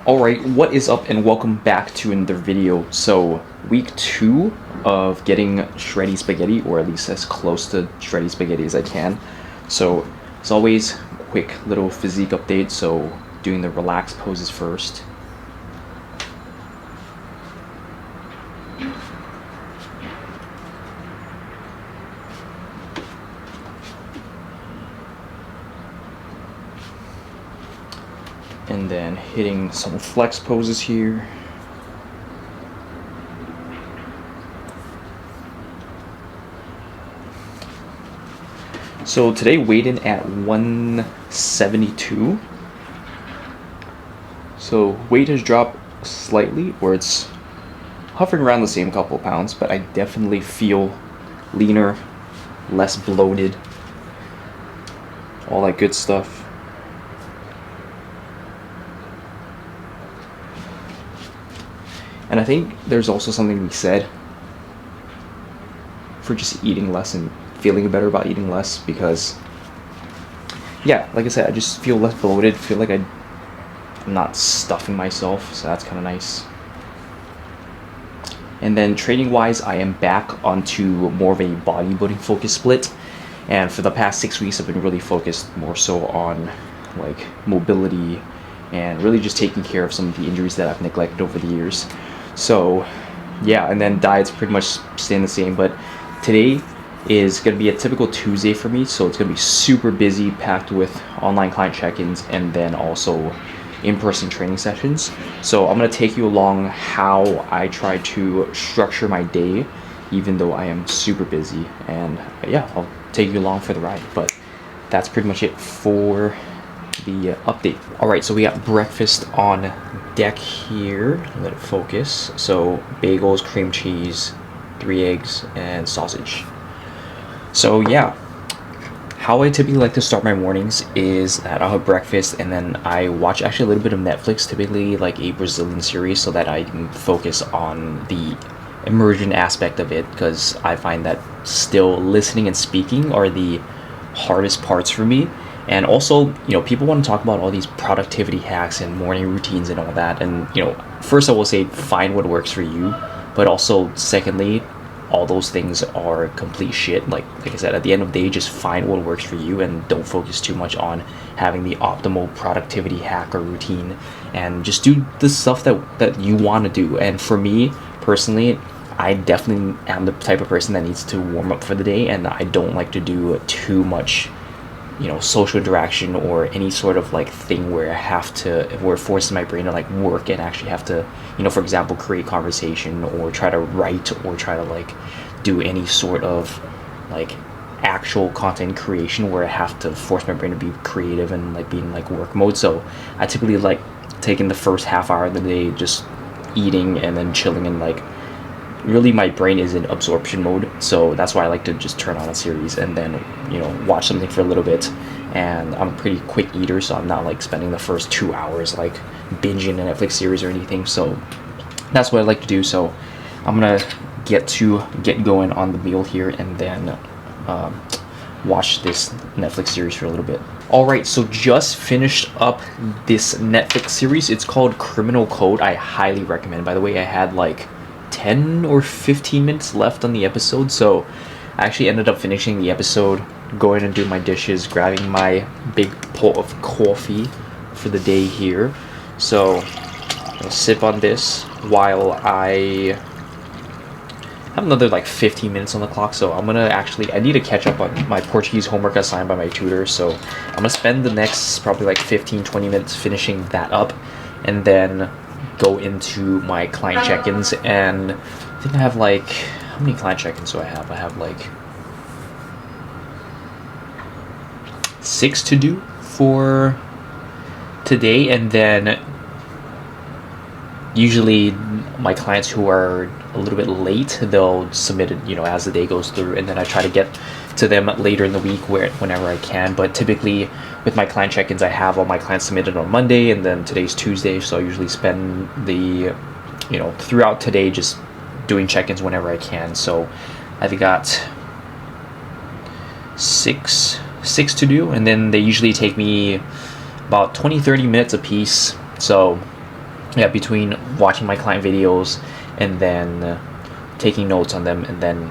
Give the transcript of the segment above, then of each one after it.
Alright, what is up and welcome back to another video. So, week 2 of getting shreddy spaghetti, or at least as close to shreddy spaghetti as I can. So, as always, quick little physique update. So, doing the relaxed poses first. And then hitting some flex poses here. So today weighed in at 172. So weight has dropped slightly, or it's hovering around the same couple of pounds, but I definitely feel leaner, less bloated, all that good stuff. And I think there's also something to be said for just eating less and feeling better about eating less, because, yeah, like I said, I just feel less bloated, feel like I'm not stuffing myself, so that's kind of nice. And then training-wise, I am back onto more of a bodybuilding focus split, and for the past 6 weeks, I've been really focused more so on, like, mobility and really just taking care of some of the injuries that I've neglected over the years. So yeah, and then diet's pretty much staying the same, but today is going to be a typical Tuesday for me, so it's going to be super busy, packed with online client check-ins and then also in-person training sessions. So I'm going to take you along how I try to structure my day, even though I am super busy, and yeah, I'll take you along for the ride. But that's pretty much it for the update. Alright, so we got breakfast on deck here. Let it focus. So bagels, cream cheese, 3 eggs, and sausage. So yeah, how I typically like to start my mornings is that I'll have breakfast and then I watch actually a little bit of Netflix, typically like a Brazilian series, so that I can focus on the immersion aspect of it, because I find that still listening and speaking are the hardest parts for me. And also, you know, people want to talk about all these productivity hacks and morning routines and all that. And, you know, first I will say find what works for you. But also, secondly, all those things are complete shit. Like I said, at the end of the day, just find what works for you and don't focus too much on having the optimal productivity hack or routine. And just do the stuff that you want to do. And for me, personally, I definitely am the type of person that needs to warm up for the day. And I don't like to do too much, you know, social interaction or any sort of like thing where it forces my brain to like work and actually have to, you know, for example, create conversation or try to write or try to like do any sort of like actual content creation where I have to force my brain to be creative and like be in like work mode. So I typically like taking the first half hour of the day just eating and then chilling, and like really my brain is in absorption mode. So that's why I like to just turn on a series and then, you know, watch something for a little bit. And I'm a pretty quick eater, so I'm not like spending the first 2 hours like binging a Netflix series or anything. So that's what I like to do. So I'm gonna get going on the meal here and then watch this Netflix series for a little bit. Alright, so just finished up this Netflix series. It's called Criminal Code. I highly recommend. By the way, I had like 10 or 15 minutes left on the episode, so I actually ended up finishing the episode, going and doing my dishes, grabbing my big pot of coffee for the day here. So I'll sip on this while I have another like 15 minutes on the clock. So I need to catch up on my Portuguese homework assigned by my tutor, so I'm gonna spend the next probably like 15-20 minutes finishing that up, and then go into my client check-ins. And I think I have like, how many client check-ins do I have? I have like 6 to do for today, and then usually my clients who are a little bit late, they'll submit it, you know, as the day goes through, and then I try to get to them later in the week whenever I can. But typically with my client check-ins, I have all my clients submitted on Monday, and then today's Tuesday, so I usually spend the, you know, throughout today just doing check-ins whenever I can. So I've got six to do, and then they usually take me about 20-30 minutes a piece. So yeah, between watching my client videos and then taking notes on them, and then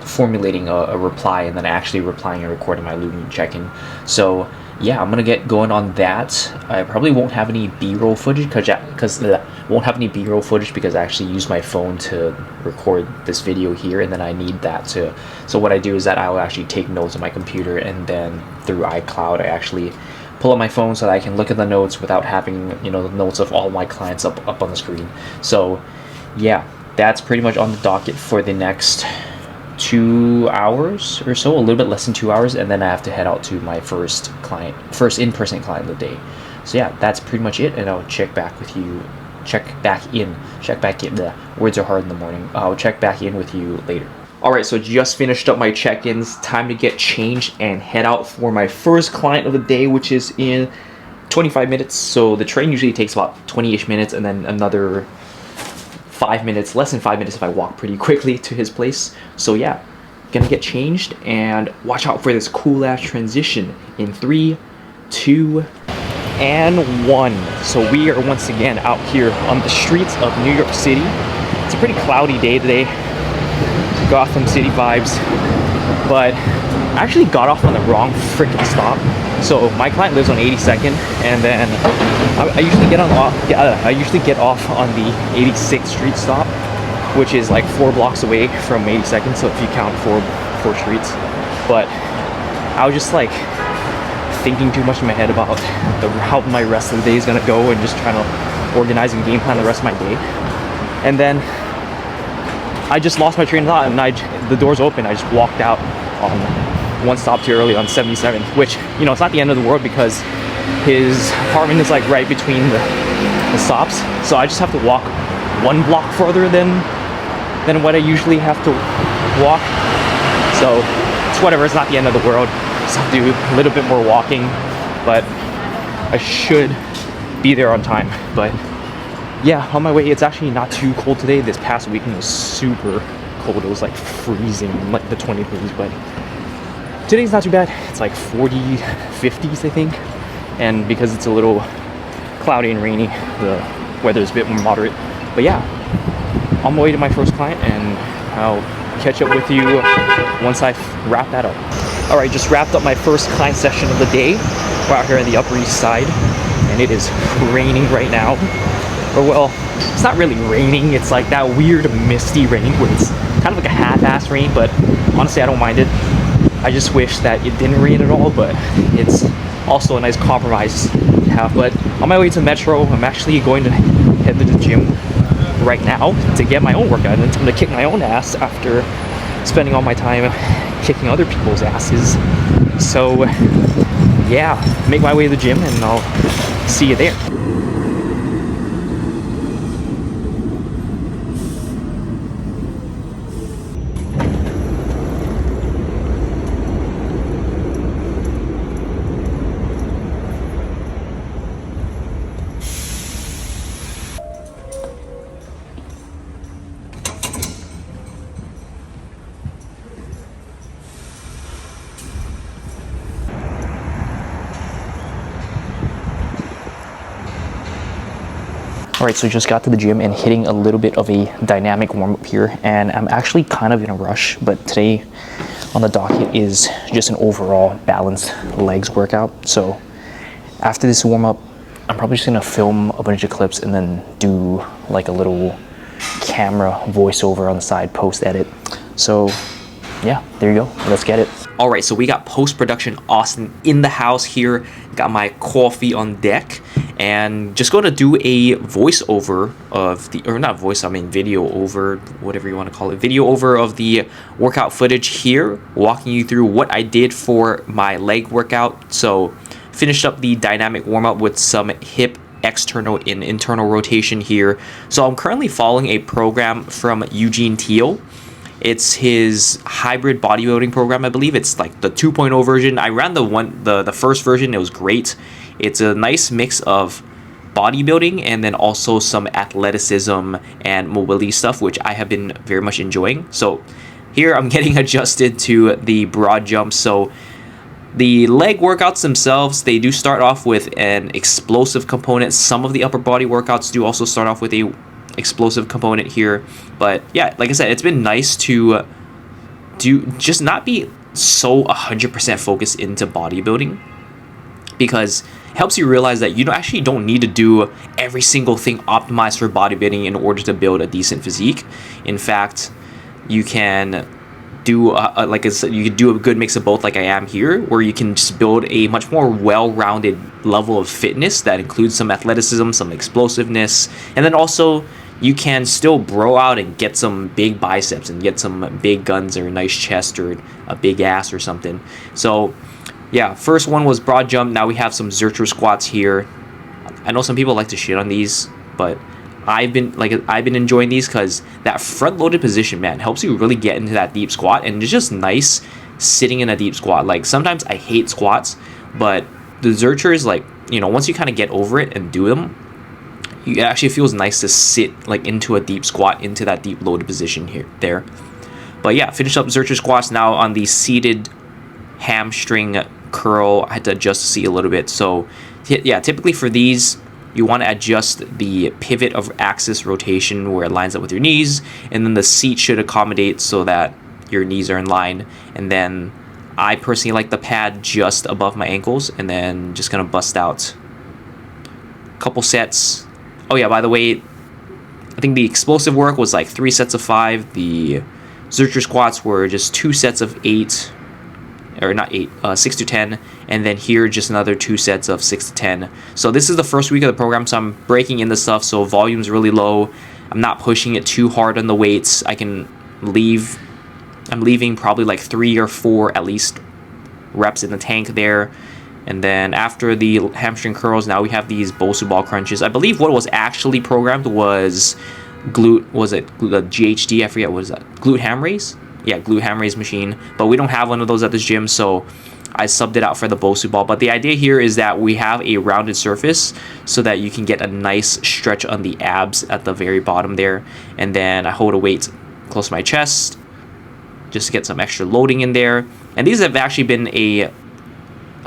formulating a reply, and then actually replying and recording my looping check-in. So yeah, I'm gonna get going on that. I probably won't have any B-roll footage because I actually use my phone to record this video here, and then I need that to. So what I do is that I will actually take notes on my computer, and then through iCloud I actually pull up my phone so that I can look at the notes without having, you know, the notes of all my clients up on the screen. So yeah, that's pretty much on the docket for the next 2 hours or so, a little bit less than 2 hours, and then I have to head out to my first in-person client of the day. So yeah, that's pretty much it, and I'll check back in. The words are hard in the morning. I'll check back in with you later. Alright, so just finished up my check-ins. Time to get changed and head out for my first client of the day, which is in 25 minutes. So the train usually takes about 20-ish minutes, and then another 5 minutes, less than 5 minutes if I walk pretty quickly to his place. So yeah, gonna get changed, and watch out for this cool ass transition in 3, 2, and 1. So we are once again out here on the streets of New York City. It's a pretty cloudy day today, Gotham City vibes, but I actually got off on the wrong freaking stop. So my client lives on 82nd, and then I usually get off on the 86th Street stop, which is like 4 blocks away from 82nd. So if you count four streets, but I was just like thinking too much in my head about how my rest of the day is gonna go, and just trying to organize and game plan the rest of my day. And then I just lost my train of thought, and the doors open. I just walked out on one stop too early on 77th, which, you know, it's not the end of the world because his apartment is like right between the stops. So I just have to walk 1 block further than what I usually have to walk. So it's whatever. It's not the end of the world. Just have to do a little bit more walking, but I should be there on time. But yeah, on my way. It's actually not too cold today. This past weekend was super cold. It was like freezing, like the 23s, but today's not too bad. It's like 40, 50s, I think. And because it's a little cloudy and rainy, the weather is a bit more moderate. But yeah, on my way to my first client, and I'll catch up with you once I wrap that up. All right, just wrapped up my first client session of the day. We're out here on the Upper East Side, and it is raining right now. Or well, it's not really raining. It's like that weird misty rain where it's kind of like a half-ass rain, but honestly, I don't mind it. I just wish that it didn't rain at all, but it's also a nice compromise to have. But on my way to Metro, I'm actually going to head to the gym right now to get my own workout, and I'm going to kick my own ass after spending all my time kicking other people's asses. So yeah, make my way to the gym, and I'll see you there. Alright, so just got to the gym and hitting a little bit of a dynamic warm-up here, and I'm actually kind of in a rush, but today on the docket is just an overall balanced legs workout. So after this warm-up, I'm probably just gonna film a bunch of clips and then do like a little camera voiceover on the side, post-edit. So yeah, there you go, let's get it. Alright, so we got post-production Austin in the house here, got my coffee on deck, and just going to do a voiceover of the, or not voice, I mean video over, whatever you want to call it, video over of the workout footage here, walking you through what I did for my leg workout. So finished up the dynamic warm-up with some hip external and internal rotation here. So I'm currently following a program from Eugene Teal. It's his hybrid bodybuilding program, I believe. It's like the 2.0 version. I ran the first version. It was great. It's a nice mix of bodybuilding and then also some athleticism and mobility stuff, which I have been very much enjoying. So here I'm getting adjusted to the broad jumps. So The leg workouts themselves, they do start off with an explosive component. Some of the upper body workouts do also start off with a explosive component here. But yeah, like I said, it's been nice to just not be so 100% focused into bodybuilding, because it helps you realize that you actually don't need to do every single thing optimized for bodybuilding in order to build a decent physique. In fact, you can do like I said, you could do a good mix of both, like I am here, where you can just build a much more well-rounded level of fitness that includes some athleticism, some explosiveness, and then also you can still bro out and get some big biceps and get some big guns or a nice chest or a big ass or something. So yeah, first one was broad jump. Now we have some Zercher squats here. I know some people like to shit on these, but I've been enjoying these because that front loaded position, man, helps you really get into that deep squat, and it's just nice sitting in a deep squat. Like sometimes I hate squats, but the Zerchers, like, you know, once you kind of get over it and do them, it actually feels nice to sit like into a deep squat, into that deep loaded position there. But yeah, finish up Zercher squats. Now on the seated hamstring curl, I had to adjust the seat a little bit. So yeah, typically for these, you want to adjust the pivot of axis rotation where it lines up with your knees, and then the seat should accommodate so that your knees are in line. And then I personally like the pad just above my ankles, and then just gonna bust out a couple sets. Oh yeah, by the way, I think the explosive work was like 3 sets of 5. The Zercher squats were just 2 sets of 8, or not 8, 6 to 10, and then here just another 2 sets of 6 to 10. So this is the first week of the program, so I'm breaking in the stuff, so volume's really low. I'm not pushing it too hard on the weights. I'm leaving probably like 3 or 4 at least reps in the tank there. And then after the hamstring curls, now we have these Bosu ball crunches. I believe what was actually programmed was the GHD, I forget, what is that, glute ham raise? Yeah, glute ham raise machine, but we don't have one of those at this gym, so I subbed it out for the Bosu ball. But the idea here is that we have a rounded surface so that you can get a nice stretch on the abs at the very bottom there. And then I hold a weight close to my chest just to get some extra loading in there. And these have actually been a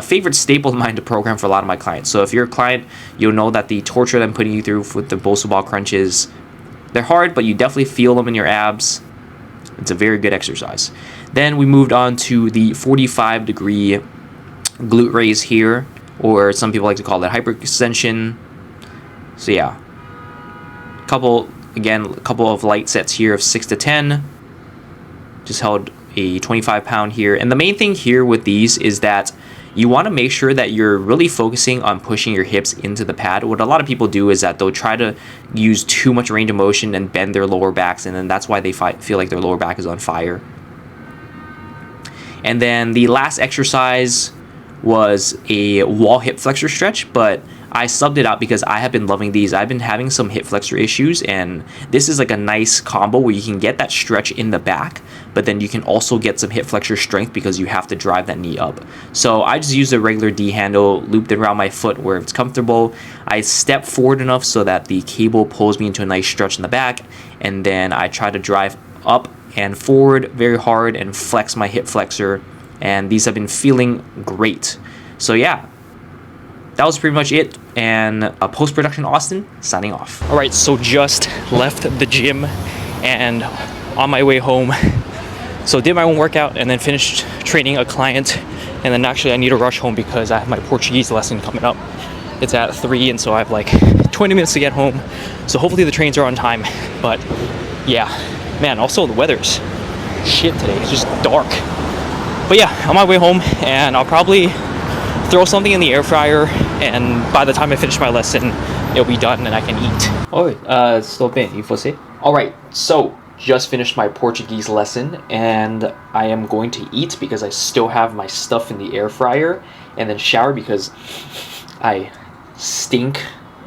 favorite staple of mine to program for a lot of my clients. So if you're a client, you'll know that the torture that I'm putting you through with the Bosu ball crunches, they're hard, but you definitely feel them in your abs. It's a very good exercise. Then we moved on to the 45-degree glute raise here, or some people like to call it hyperextension. So yeah, a couple of light sets here of 6 to 10. Just held a 25-pound here. And the main thing here with these is that you want to make sure that you're really focusing on pushing your hips into the pad. What a lot of people do is that they'll try to use too much range of motion and bend their lower backs, and then that's why they feel like their lower back is on fire. And then the last exercise was a wall hip flexor stretch, but I subbed it out because I have been loving these. I've been having some hip flexor issues, and this is like a nice combo where you can get that stretch in the back, but then you can also get some hip flexor strength because you have to drive that knee up. So I just used a regular D handle, looped it around my foot where it's comfortable. I step forward enough so that the cable pulls me into a nice stretch in the back, and then I try to drive up and forward very hard and flex my hip flexor, and these have been feeling great. So yeah, that was pretty much it. And post-production Austin signing off. All right, so just left the gym and on my way home. So did my own workout and then finished training a client, and then actually I need to rush home because I have my Portuguese lesson coming up. It's at 3, and so I have like 20 minutes to get home. So hopefully the trains are on time. But yeah, man, also the weather's shit today. It's just dark. But yeah, on my way home, and I'll probably throw something in the air fryer, and by the time I finish my lesson, it'll be done and I can eat. Estou bem, e você? Alright, so just finished my Portuguese lesson, and I am going to eat because I still have my stuff in the air fryer, and then shower because I stink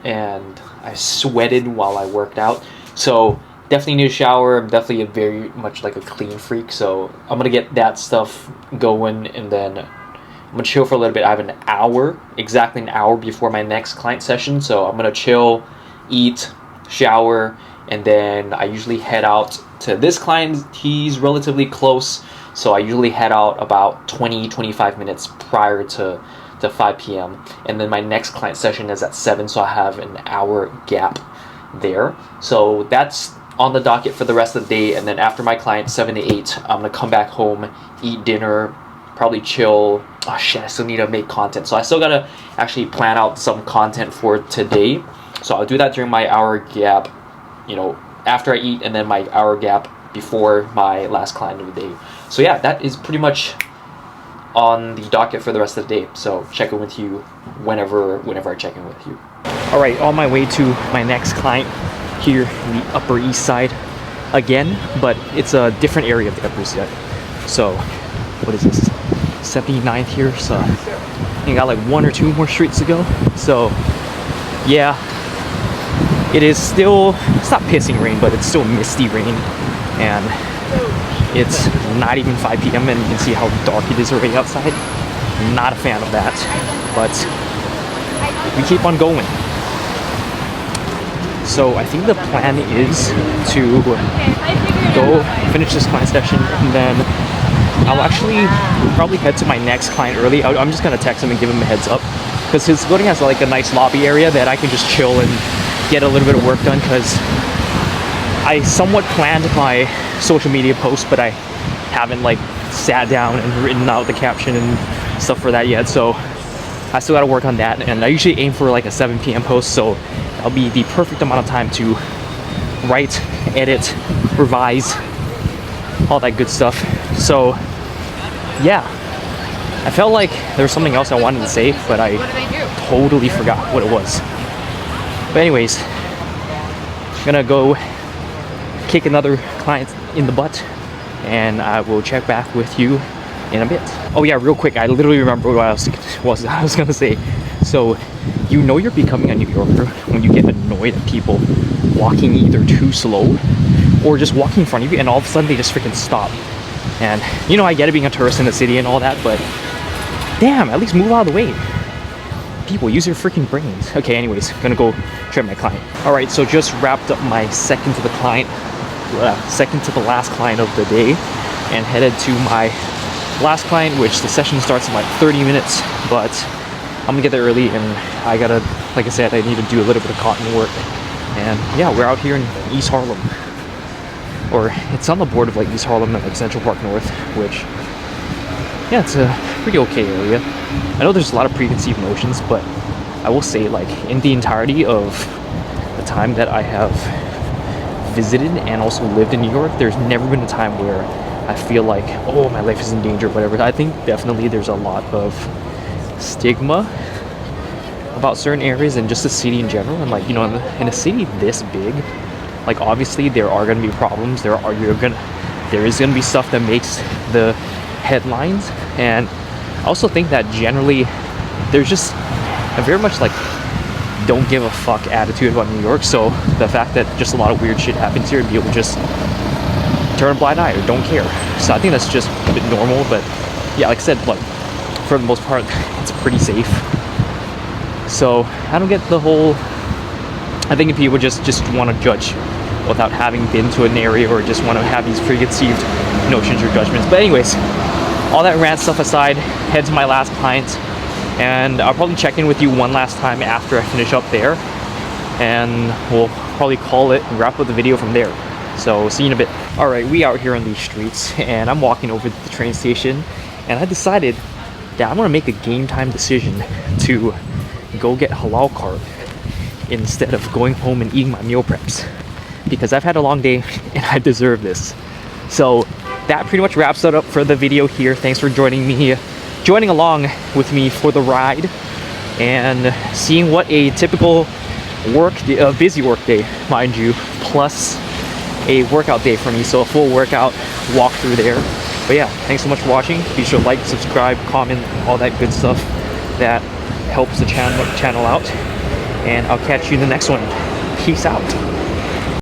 and I sweated while I worked out. So definitely need a shower. I'm definitely very much like a clean freak, so I'm gonna get that stuff going, and then I'm gonna chill for a little bit. I have exactly an hour before my next client session, so I'm gonna chill, eat, shower, and then I usually head out to this client. He's relatively close, So I usually head out about 20-25 minutes prior to 5 p.m. and then my next client session is at 7, so I have an hour gap there. So that's on the docket for the rest of the day, and then after my client 7 to 8, I'm gonna come back home, eat dinner, probably chill. Oh shit, I still need to make content, so I still gotta actually plan out some content for today. So I'll do that during my hour gap, you know, after I eat, and then my hour gap before my last client of the day. So yeah, that is pretty much on the docket for the rest of the day. So check in with you whenever I check in with you. All right, on my way to my next client here in the Upper East Side again, but it's a different area of the Upper East Side. So what is this, 79th here? So you got like 1 or 2 more streets to go. So yeah, it is still, it's not pissing rain, but it's still misty rain, and it's not even 5 p.m. and you can see how dark it is already outside. Not a fan of that, but we keep on going. So I think the plan is to go finish this client session, and then I'll actually probably head to my next client early. I'm just gonna text him and give him a heads up, because his building has like a nice lobby area that I can just chill and get a little bit of work done, because I somewhat planned my social media post, but I haven't like sat down and written out the caption and stuff for that yet, so I still got to work on that. And I usually aim for like a 7 p.m. post, so that'll be the perfect amount of time to write, edit, revise, all that good stuff. So yeah, I felt like there was something else I wanted to say, but I totally forgot what it was. But anyways, I'm gonna go kick another client in the butt, and I will check back with you in a bit. Oh yeah, real quick, I literally remember what I was gonna say. So you know you're becoming a New Yorker when you get annoyed at people walking either too slow or just walking in front of you, and all of a sudden they just freaking stop. And you know, I get it being a tourist in the city and all that, but damn, at least move out of the way. People, use your freaking brains. Okay, anyways, gonna go check my client. All right, so just wrapped up my second to the last client of the day, and headed to my last client, which the session starts in like 30 minutes, but I'm gonna get there early, and I gotta, like I said, I need to do a little bit of cotton work. And yeah, we're out here in East Harlem, or it's on the border of like East Harlem and like Central Park North, which, yeah, it's a pretty okay area. I know there's a lot of preconceived notions, but I will say, like, in the entirety of the time that I have visited and also lived in New York, there's never been a time where I feel like, oh, my life is in danger or whatever. I think definitely there's a lot of stigma about certain areas and just the city in general. And like, you know, in a city this big, like, obviously there are going to be problems. There is going to be stuff that makes the headlines, and I also think that generally there's just a very much like don't give a fuck attitude about New York. So the fact that just a lot of weird shit happens here, people just turn a blind eye or don't care. So I think that's just a bit normal. But yeah, like I said, like, for the most part, it's pretty safe. So I don't get the whole, I think people just want to judge without having been to an area, or just want to have these preconceived notions or judgments. But anyways, all that rant stuff aside, head to my last client, and I'll probably check in with you one last time after I finish up there, and we'll probably call it and wrap up the video from there. So see you in a bit. All right, we out here on these streets, and I'm walking over to the train station, and I decided that I'm gonna make a game time decision to go get halal carb instead of going home and eating my meal preps, because I've had a long day and I deserve this. So that pretty much wraps it up for the video here. Thanks for joining along with me for the ride and seeing what a typical busy work day, mind you, plus a workout day for me. So a full workout walkthrough there. But yeah, thanks so much for watching. Be sure to like, subscribe, comment, all that good stuff that helps the channel out. And I'll catch you in the next one. Peace out.